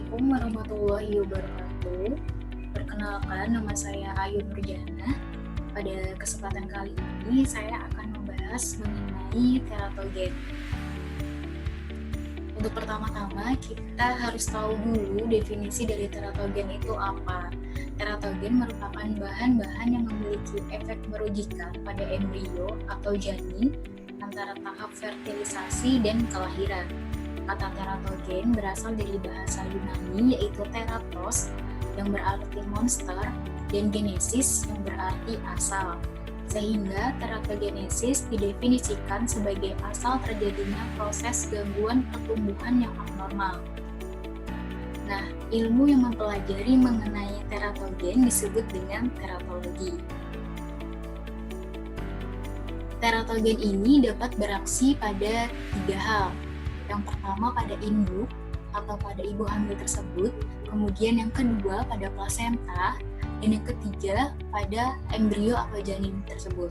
Assalamualaikum warahmatullahi wabarakatuh. Perkenalkan, nama saya Ayu Nurjana. Pada kesempatan kali ini saya akan membahas mengenai teratogen. Untuk pertama-tama kita harus tahu dulu definisi dari teratogen itu apa. Teratogen merupakan bahan-bahan yang memiliki efek merugikan pada embrio atau janin antara tahap fertilisasi dan kelahiran. Kata teratogen berasal dari bahasa Yunani yaitu teratos yang berarti monster dan genesis yang berarti asal. Sehingga teratogenesis didefinisikan sebagai asal terjadinya proses gangguan pertumbuhan yang abnormal. Nah, ilmu yang mempelajari mengenai teratogen disebut dengan teratologi. Teratogen ini dapat beraksi pada 3 hal. Yang pertama pada induk atau pada ibu hamil tersebut, kemudian yang kedua pada plasenta, dan yang ketiga pada embrio atau janin tersebut.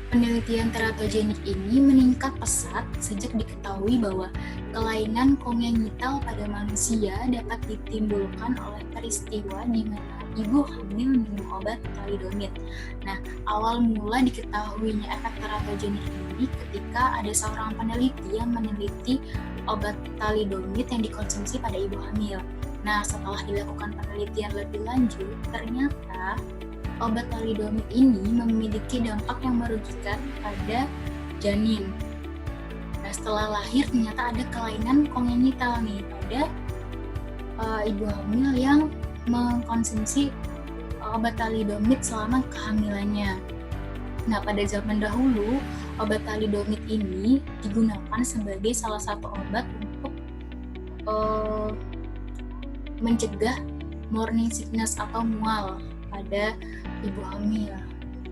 Penelitian teratogenik ini meningkat pesat sejak diketahui bahwa kelainan kongenital pada manusia dapat ditimbulkan oleh peristiwa di mana ibu hamil minum obat thalidomid. Nah, awal mula diketahuinya efek teratogenik ini ketika ada seorang peneliti yang meneliti obat thalidomid yang dikonsumsi pada ibu hamil. Nah, setelah dilakukan penelitian lebih lanjut, ternyata obat thalidomid ini memiliki dampak yang merugikan pada janin. Nah, setelah lahir ternyata ada kelainan kongenital nih pada ibu hamil yang mengkonsumsi obat thalidomid selama kehamilannya. Nah, pada zaman dahulu, obat thalidomid ini digunakan sebagai salah satu obat untuk mencegah morning sickness atau mual pada ibu hamil.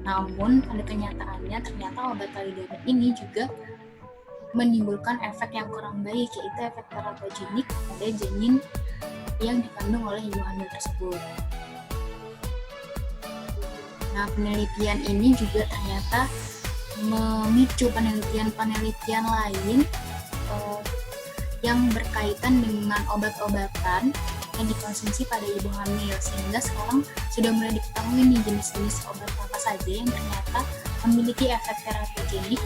Namun, pada kenyataannya ternyata obat thalidomid ini juga menimbulkan efek yang kurang baik, yaitu efek teratogenik pada janin yang dikandung oleh ibu hamil tersebut. Nah, penelitian ini juga ternyata memicu penelitian lain yang berkaitan dengan obat-obatan yang dikonsumsi pada ibu hamil, sehingga sekarang sudah mulai diketahui nih jenis-jenis obat apa saja yang ternyata memiliki efek teratogenik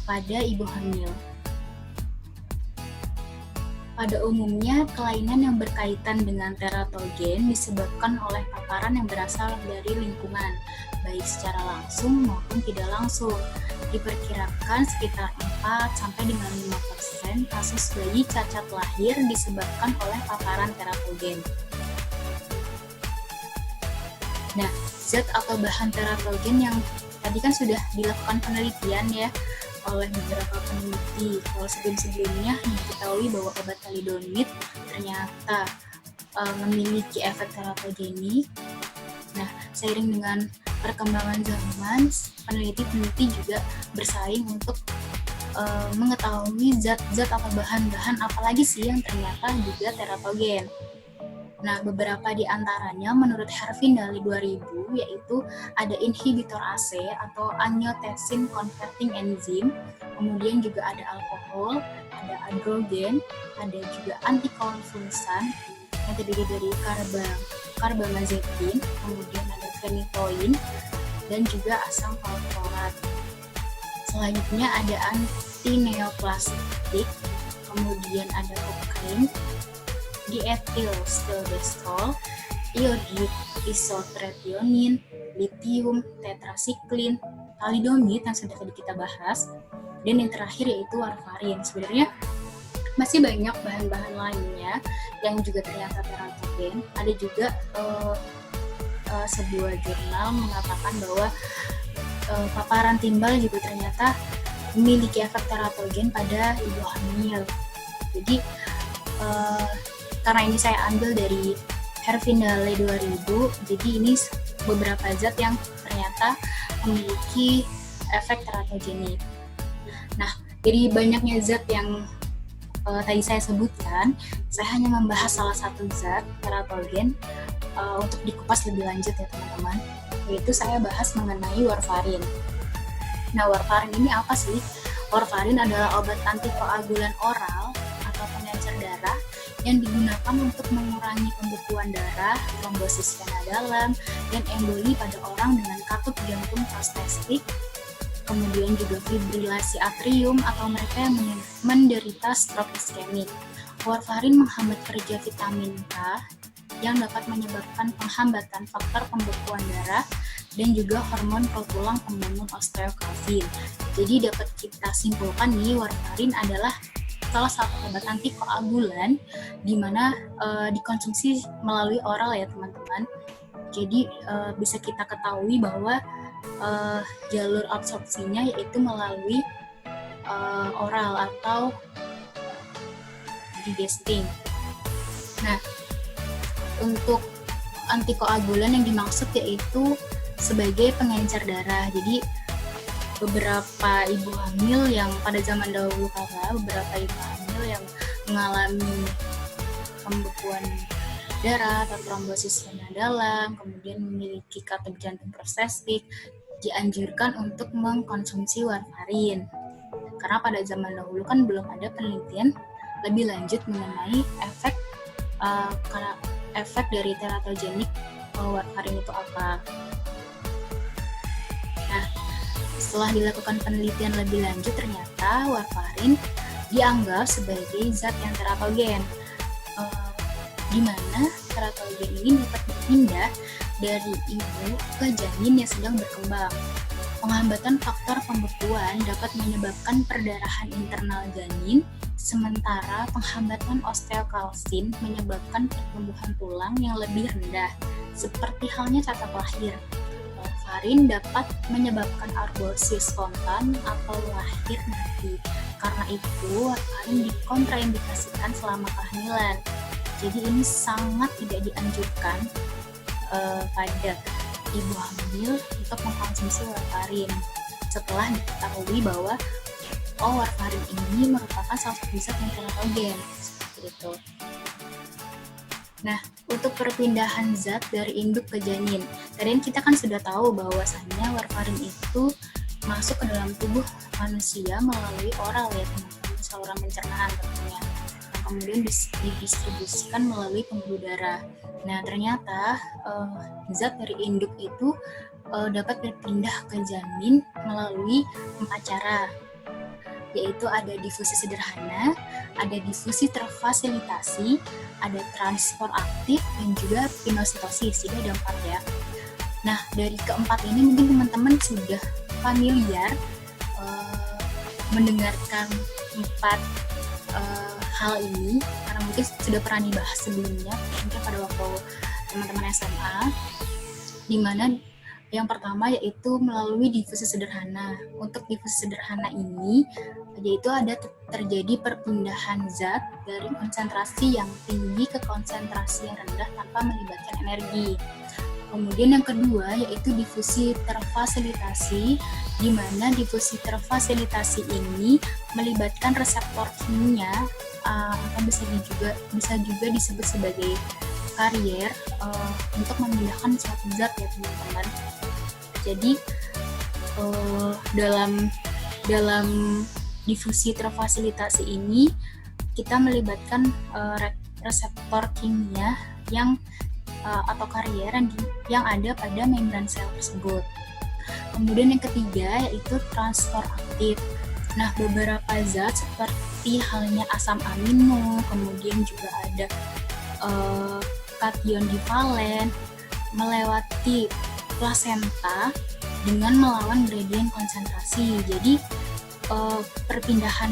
pada ibu hamil. Pada umumnya, kelainan yang berkaitan dengan teratogen disebabkan oleh paparan yang berasal dari lingkungan, baik secara langsung maupun tidak langsung. Diperkirakan sekitar 4-5% kasus bayi cacat lahir disebabkan oleh paparan teratogen. Nah, zat atau bahan teratogen yang tadi kan sudah dilakukan penelitian ya oleh beberapa peneliti. Kalau sebelumnya diketahui bahwa obat thalidomid ternyata memiliki efek teratogenik. Nah, seiring dengan perkembangan zaman, peneliti juga bersaing untuk mengetahui zat-zat atau bahan-bahan apalagi sih yang ternyata juga teratogen. Nah, beberapa di antaranya menurut Hervin dari 2000 yaitu ada inhibitor AC atau angiotensin converting enzyme, kemudian juga ada alkohol, ada androgen, ada juga antikonvulsan yang terdiri dari carbamazepin, kemudian ada phenytoin, dan juga asam valproat. Selanjutnya ada antineoplastik, kemudian ada kokain, diethylstilbestrol, iodid, isotrionin, litium, tetrasiklin, thalidomid yang sudah tadi kita bahas, dan yang terakhir yaitu warfarin. Sebenarnya masih banyak bahan-bahan lainnya yang juga ternyata teratogen. Ada juga sebuah jurnal mengatakan bahwa paparan timbal juga ternyata memiliki efek teratogen pada ibu hamil. Jadi karena ini saya ambil dari Hervindale 2000, jadi ini beberapa zat yang ternyata memiliki efek teratogenik. Nah, dari banyaknya zat yang tadi saya sebutkan, saya hanya membahas salah satu zat teratogen untuk dikupas lebih lanjut ya teman-teman, yaitu saya bahas mengenai warfarin. Nah, warfarin ini apa sih? Warfarin adalah obat antikoagulan oral yang digunakan untuk mengurangi pembekuan darah, trombosis vena dalam, dan emboli pada orang dengan katup jantung prostestik, kemudian juga fibrilasi atrium atau mereka yang menderita stroke iskemik. Warfarin menghambat kerja vitamin K yang dapat menyebabkan penghambatan faktor pembekuan darah dan juga hormon protulang pembangun osteokalsin. Jadi dapat kita simpulkan nih, warfarin adalah salah satu obat antikoagulan di mana dikonsumsi melalui oral ya teman-teman. Jadi bisa kita ketahui bahwa jalur absorpsinya yaitu melalui oral atau digesting. Nah, untuk antikoagulan yang dimaksud yaitu sebagai pengencer darah. Jadi beberapa ibu hamil yang pada zaman dahulu kala, beberapa ibu hamil yang mengalami pembekuan darah atau trombosis vena dalam, kemudian memiliki katup jantung prostestik, dianjurkan untuk mengkonsumsi warfarin. Karena pada zaman dahulu kan belum ada penelitian lebih lanjut mengenai efek dari teratogenik warfarin itu apa. Nah, setelah dilakukan penelitian lebih lanjut, ternyata warfarin dianggap sebagai zat yang teratogen, di mana teratogen ini dapat berpindah dari ibu ke janin yang sedang berkembang. Penghambatan faktor pembekuan dapat menyebabkan perdarahan internal janin, sementara penghambatan osteokalsin menyebabkan pertumbuhan tulang yang lebih rendah, seperti halnya cacat lahir. Warfarin dapat menyebabkan aborsi spontan atau lahir mati. Karena itu, warfarin dikontraindikasikan selama kehamilan. Jadi ini sangat tidak dianjurkan pada ibu hamil untuk mengkonsumsi warfarin setelah diketahui bahwa warfarin ini merupakan salah satu zat yang teratogen seperti itu. Nah, untuk perpindahan zat dari induk ke janin, tadi kita kan sudah tahu bahwasannya warfarin itu masuk ke dalam tubuh manusia melalui oral ya teman-teman, saluran pencernaan tentunya. Nah, kemudian didistribusikan melalui pembuluh darah. Nah, ternyata zat dari induk itu dapat berpindah ke janin melalui 4 cara, yaitu ada difusi sederhana, ada difusi terfasilitasi, ada transport aktif, dan juga pinositosis. Jadi ada 4 ya. Nah, dari keempat ini mungkin teman-teman sudah familiar mendengarkan 4 hal ini, karena mungkin sudah pernah dibahas sebelumnya, mungkin pada waktu teman-teman SMA, di mana yang pertama yaitu melalui difusi sederhana. Untuk difusi sederhana ini, yaitu ada terjadi perpindahan zat dari konsentrasi yang tinggi ke konsentrasi yang rendah tanpa melibatkan energi. Kemudian yang kedua yaitu difusi terfasilitasi, di mana difusi terfasilitasi ini melibatkan reseptor kimia atau bisa juga disebut sebagai karier untuk memindahkan suatu zat ya teman-teman. Jadi dalam difusi terfasilitasi ini kita melibatkan reseptor kimia yang atau karier yang ada pada membran sel tersebut. Kemudian yang ketiga yaitu transport aktif. Nah, beberapa zat seperti halnya asam amino, kemudian juga ada kation divalen melewati plasenta dengan melawan gradien konsentrasi. Jadi perpindahan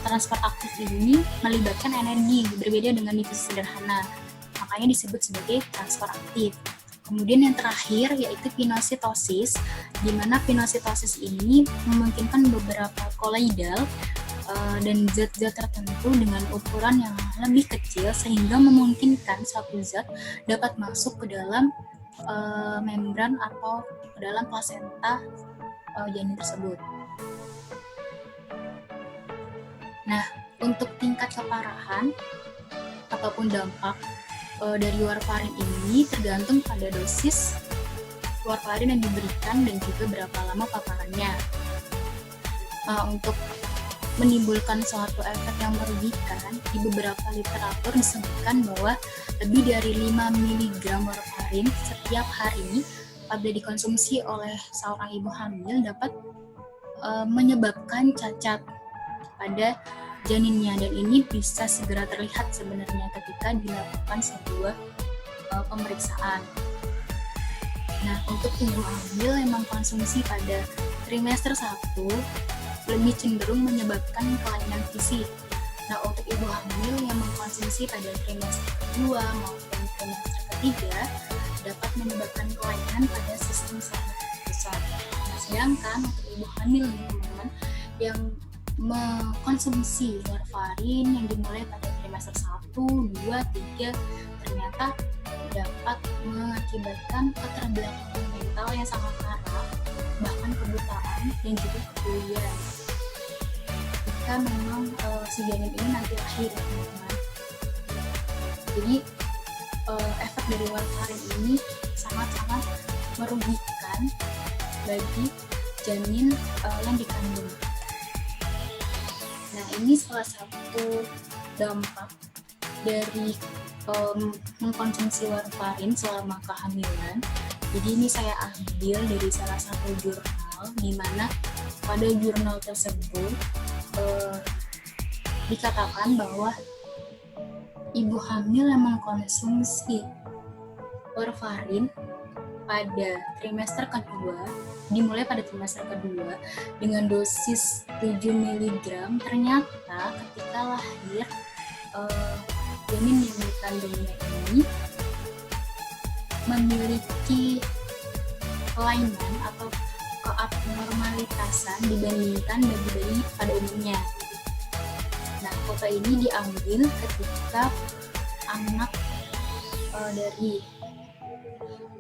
transport aktif ini melibatkan energi, berbeda dengan difusi sederhana, makanya disebut sebagai transport aktif. Kemudian yang terakhir yaitu pinositosis, di mana pinositosis ini memungkinkan beberapa koloidal dan zat-zat tertentu dengan ukuran yang lebih kecil sehingga memungkinkan suatu zat dapat masuk ke dalam membran atau ke dalam plasenta janin tersebut. Nah, untuk tingkat keparahan ataupun dampak dari warfarin ini tergantung pada dosis warfarin yang diberikan dan juga berapa lama paparannya. Untuk menimbulkan suatu efek yang merugikan. Di beberapa literatur disebutkan bahwa lebih dari 5 mg warfarin setiap hari apabila dikonsumsi oleh seorang ibu hamil dapat menyebabkan cacat pada janinnya, dan ini bisa segera terlihat sebenarnya ketika dilakukan sebuah pemeriksaan. Nah, untuk ibu hamil yang mengkonsumsi pada trimester 1 lebih cenderung menyebabkan kelainan fisik. Nah, untuk ibu hamil yang mengkonsumsi pada trimester kedua maupun trimester ketiga dapat menyebabkan kelainan pada sistem saraf pusat. Nah, sedangkan untuk ibu hamil teman-teman yang mengkonsumsi warfarin yang dimulai pada trimester 1, 2, 3 ternyata dapat mengakibatkan keterbelakangan mental yang sangat parah, bahkan kebutaan dan juga kebulian jika memang si janin ini nanti lahir, teman-teman. Jadi efek dari warfarin ini sangat-sangat merugikan bagi janin yang dikandung. Nah, ini salah satu dampak dari mengkonsumsi warfarin selama kehamilan. Jadi ini saya ambil dari salah satu jurnal, di mana pada jurnal tersebut dikatakan bahwa ibu hamil yang mengkonsumsi warfarin pada trimester kedua, dimulai pada trimester kedua dengan dosis 7 mg, ternyata ketika lahir janin yang dikandungnya ini memiliki kelainan atau keabnormalitasan dibandingkan bayi-bayi pada umumnya. Nah, foto ini diambil ketika anak dari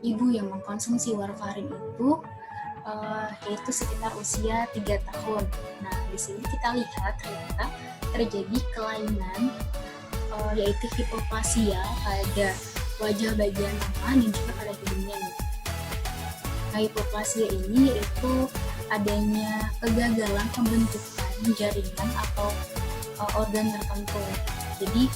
ibu yang mengkonsumsi warfarin itu yaitu sekitar usia 3 tahun. Nah, di sini kita lihat ternyata terjadi kelainan yaitu hipoplasia pada wajah bagian tengah dan juga pada hidungnya. Nah, hipoplasia ini yaitu adanya kegagalan pembentukan jaringan atau organ tertentu. Jadi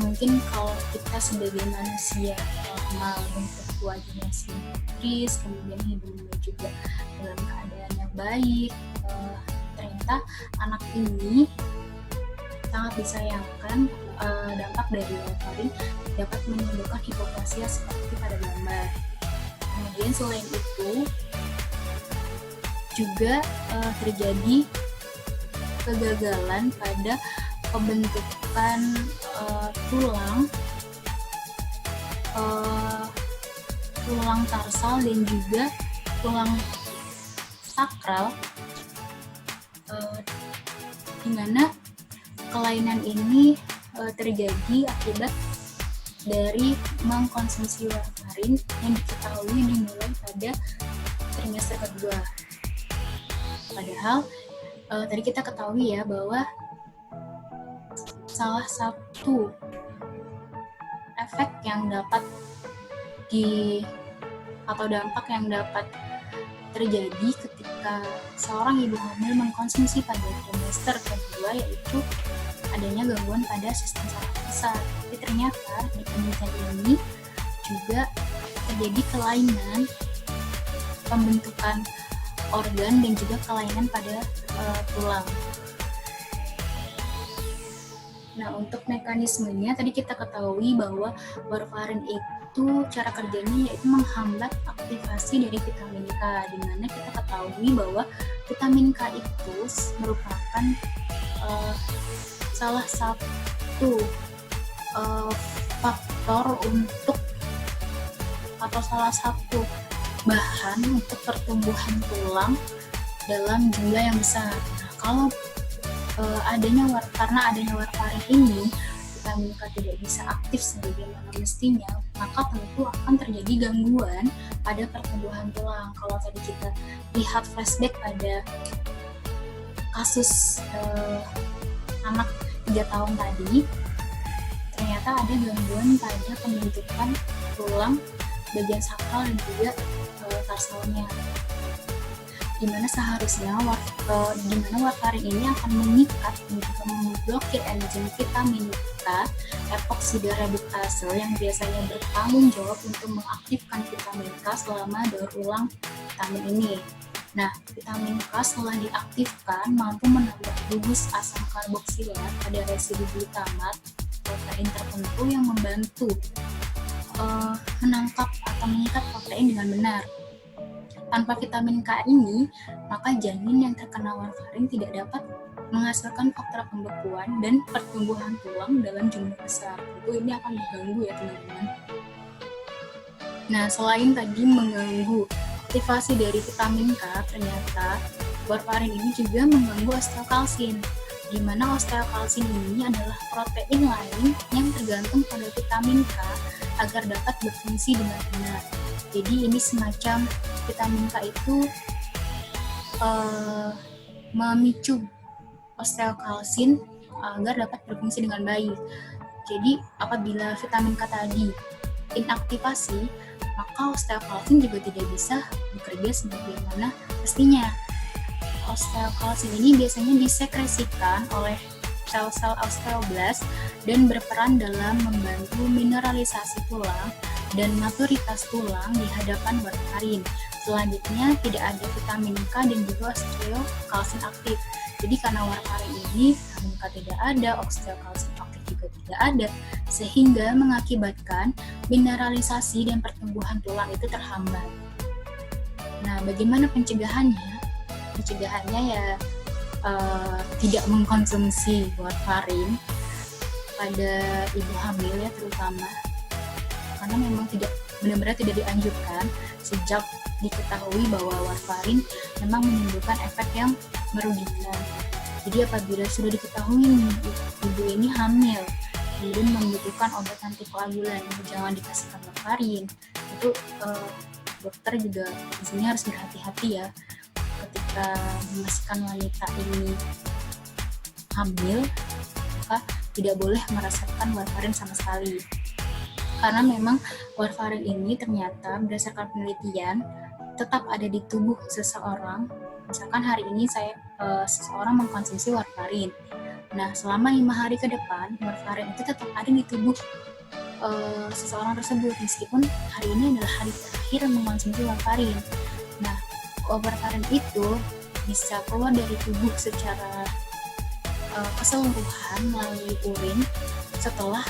mungkin kalau kita sebagai manusia normal bentuk wajahnya simetris, kemudian hidungnya juga dalam keadaan yang baik, ternyata anak ini sangat disayangkan dampak dari warfarin dapat menimbulkan hipoplasia seperti pada gambar. Kemudian selain itu juga terjadi kegagalan pada pembentukan tulang tarsal dan juga tulang sakral, di mana kelainan ini terjadi akibat dari mengkonsumsi warfarin yang diketahui dimulai pada trimester kedua. Padahal tadi kita ketahui ya bahwa salah satu efek yang dapat atau dampak yang dapat terjadi ketika seorang ibu hamil mengkonsumsi pada trimester kedua yaitu adanya gangguan pada sistem saraf pusat. Tapi ternyata di penelitian ini juga terjadi kelainan pembentukan organ dan juga kelainan pada tulang. Nah, untuk mekanismenya tadi kita ketahui bahwa warfarin itu cara kerjanya yaitu menghambat aktivasi dari vitamin K, di mana kita ketahui bahwa vitamin K itu merupakan salah satu faktor untuk atau salah satu bahan untuk pertumbuhan tulang dalam jumlah yang besar. Nah, kalau karena adanya warfarin ini vitamin K tidak bisa aktif sebagaimana mestinya, maka tentu akan terjadi gangguan pada pertumbuhan tulang. Kalau tadi kita lihat flashback pada kasus anak 3 tahun tadi, ternyata ada gangguan pada pembentukan tulang bagian sakral dan juga tarsalnya. di mana warfarin ini akan mengikat dan juga memblokir enzim vitamin K epoksida reduktase yang biasanya bertanggung jawab untuk mengaktifkan vitamin K selama daur ulang vitamin ini. Nah, vitamin K setelah diaktifkan mampu menambah gugus asam karboksilat pada residu glutamat protein tertentu yang membantu menangkap atau mengikat protein dengan benar. Tanpa vitamin K ini, maka janin yang terkena warfarin tidak dapat menghasilkan faktor pembekuan dan pertumbuhan tulang dalam jumlah besar. Itu ini akan mengganggu ya teman-teman. Nah, selain tadi mengganggu aktivasi dari vitamin K, ternyata warfarin ini juga mengganggu osteokalsin, di mana osteokalsin ini adalah protein lain yang tergantung pada vitamin K agar dapat berfungsi dengan benar. Jadi ini semacam vitamin K itu memicu osteokalsin agar dapat berfungsi dengan baik. Jadi apabila vitamin K tadi inaktivasi, maka osteokalsin juga tidak bisa bekerja sebagaimana mestinya. Osteokalsin ini biasanya disekresikan oleh sel-sel osteoblast dan berperan dalam membantu mineralisasi tulang dan maturitas tulang di hadapan warfarin. Selanjutnya tidak ada vitamin K dan juga osteokalsin aktif. Jadi karena warfarin ini vitamin K tidak ada, osteokalsin aktif juga tidak ada, sehingga mengakibatkan mineralisasi dan pertumbuhan tulang itu terhambat. Nah, bagaimana pencegahannya? Pencegahannya ya tidak mengkonsumsi warfarin pada ibu hamil ya terutama, karena memang benar-benar tidak dianjurkan sejak diketahui bahwa warfarin memang menimbulkan efek yang merugikan. Jadi apabila sudah diketahui ibu ini hamil kemudian membutuhkan obat antikoagulan, jangan dikasihkan warfarin. Itu dokter juga di sini harus berhati-hati ya ketika memastikan wanita ini hamil, maka tidak boleh merasakan warfarin sama sekali. Karena memang warfarin ini ternyata berdasarkan penelitian tetap ada di tubuh seseorang. Misalkan hari ini seseorang mengkonsumsi warfarin. Nah, selama 5 hari ke depan, warfarin itu tetap ada di tubuh seseorang tersebut, meskipun hari ini adalah hari terakhir mengkonsumsi warfarin. Nah, warfarin itu bisa keluar dari tubuh secara keseluruhan melalui urin setelah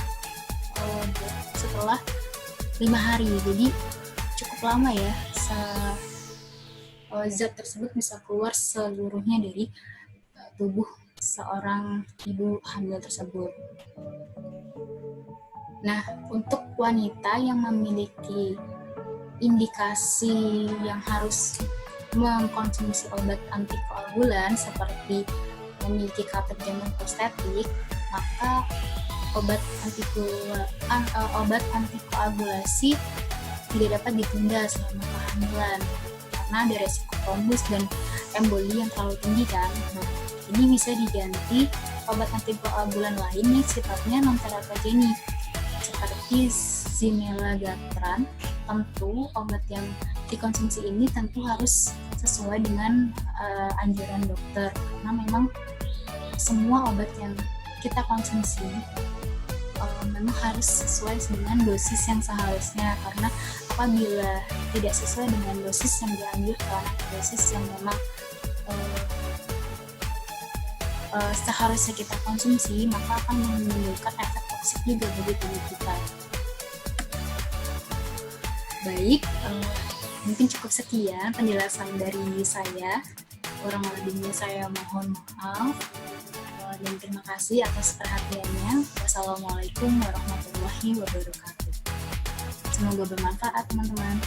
5 hari. Jadi cukup lama ya zat tersebut bisa keluar seluruhnya dari tubuh seorang ibu hamil tersebut. Nah, untuk wanita yang memiliki indikasi yang harus mengkonsumsi obat antikoagulan seperti memiliki katet janin prostatik, maka obat antikoagulasi tidak dapat ditunda selama kehamilan karena ada resiko trombus dan emboli yang terlalu tinggi kan. Nah, ini bisa diganti obat antikoagulan lain yang sifatnya non-teratogenik seperti zimelaglatran. Tentu obat yang dikonsumsi ini tentu harus sesuai dengan anjuran dokter, karena memang semua obat yang kita konsumsi memang harus sesuai dengan dosis yang seharusnya, karena apabila tidak sesuai dengan dosis yang dianjurkan atau dosis yang memang seharusnya kita konsumsi, maka akan menimbulkan efek toksik juga bagi tubuh kita. Baik, mungkin cukup sekian penjelasan dari saya. Kurang lebihnya saya mohon maaf. Dan terima kasih atas perhatiannya. Wassalamualaikum warahmatullahi wabarakatuh. Semoga bermanfaat teman-teman.